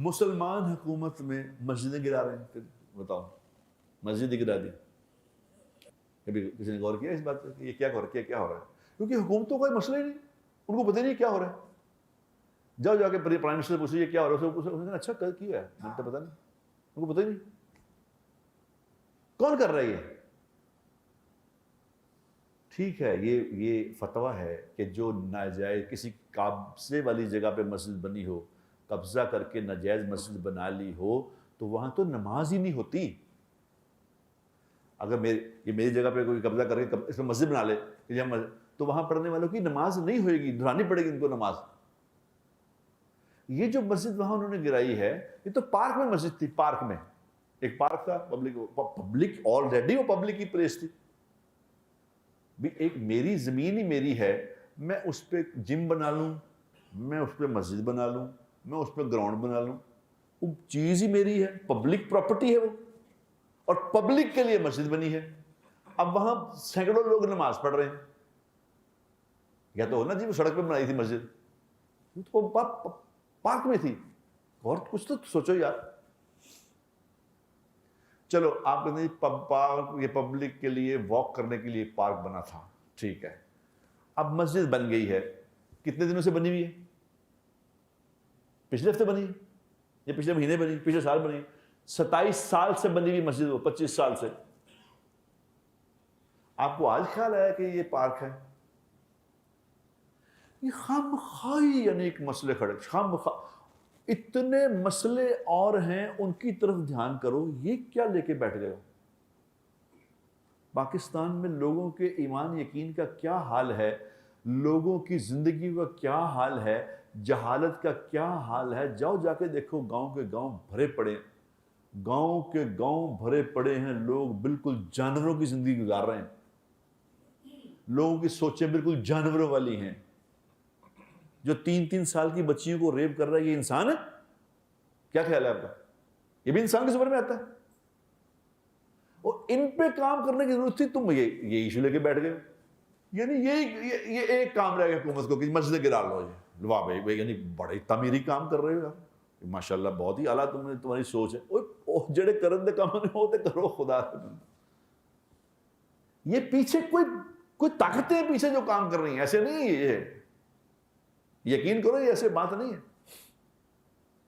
مسلمان حکومت میں مسجدیں گرا رہے ہیں، پھر بتاؤ مسجد گرا دی. کبھی کسی نے غور کیا اس بات پہ کہ یہ کیا ہو رہا ہے؟ کیونکہ حکومتوں کا مسئلہ ہی نہیں، ان کو پتہ نہیں کیا ہو رہا ہے. جاؤ جا کے پرائم منسٹر پوچھو یہ کیا ہو رہا ہے، اس نے اچھا کیا ہے، مجھے تو پتہ نہیں، ان کو پتہ ہی نہیں کون کر رہا ہے یہ. ٹھیک ہے، یہ فتویٰ ہے کہ جو ناجائز کسی قبضے والی جگہ پہ مسجد بنی ہو، قبضہ کر کے ناجائز مسجد بنا لی ہو تو وہاں تو نماز ہی نہیں ہوتی. اگر یہ میری جگہ پہ کوئی قبضہ کر کے اس میں مسجد بنا لے تو وہاں پڑھنے والوں کی نماز نہیں ہوئے گی، دہرانی پڑے گی ان کو نماز. یہ جو مسجد وہاں انہوں نے گرائی ہے یہ تو پارک میں مسجد تھی، پارک میں ایک پارک تھا، پبلک آلریڈی وہ پبلک کی پلیس تھی. بھی ایک میری زمین ہی میری ہے، میں اس پہ جم بنا لوں، میں اس پہ مسجد بنا لوں، میں اس پہ گراؤنڈ بنا لوں، وہ چیز ہی میری ہے، پبلک پراپرٹی ہے وہ، اور پبلک کے لیے مسجد بنی ہے. اب وہاں سینکڑوں لوگ نماز پڑھ رہے ہیں. یا تو ہونا جی وہ سڑک پہ بنائی تھی مسجد، تو پارک میں تھی، اور کچھ تو سوچو یار. چلو آپ کہتے ہیں یہ پبلک کے لیے واک کرنے کے لیے پارک بنا تھا، ٹھیک ہے. اب مسجد بن گئی ہے، کتنے دنوں سے بنی ہوئی ہے؟ پچھلے ہفتے بنی ہے یا پچھلے مہینے بنی، پچھلے سال بنی؟ 27 سال سے بنی ہوئی مسجد، وہ 25 سال سے. آپ کو آج خیال آیا کہ یہ پارک ہے؟ یہ خامخواہی یعنی ایک مسئلے کھڑے، اتنے مسئلے اور ہیں ان کی طرف دھیان کرو، یہ کیا لے کے بیٹھ گئے ہو؟ پاکستان میں لوگوں کے ایمان یقین کا کیا حال ہے، لوگوں کی زندگی کا کیا حال ہے، جہالت کا کیا حال ہے. جاؤ جا کے دیکھو، گاؤں کے گاؤں بھرے پڑے، گاؤں کے گاؤں بھرے پڑے ہیں، لوگ بالکل جانوروں کی زندگی گزار رہے ہیں، لوگوں کی سوچیں بالکل جانوروں والی ہیں. جو 3 سال کی بچیوں کو ریپ کر رہا ہے یہ انسان ہے؟ کیا خیال ہے آپ کا؟ یہ بھی انسان کی زبان میں آتا ہے؟ اور ان پہ کام کرنے کی ضرورت تھی، تم یہ ایشو لے کے بیٹھ گئے. یعنی یہ ایک کام رہ گیا حکومت کو کہ مسجد گرا لو. جی واہ بھائی، یعنی بڑے تعمیری کام کر رہے ہو یار، ماشاء اللہ بہت ہی اعلیٰ تمہاری سوچ ہے. جڑے کرن دے کام نہیں ہوتے کرو خدا. یہ پیچھے کوئی طاقتیں پیچھے جو کام کر رہی ہیں، ایسے نہیں. یہ یقین کرو یہ ایسے بات نہیں ہے.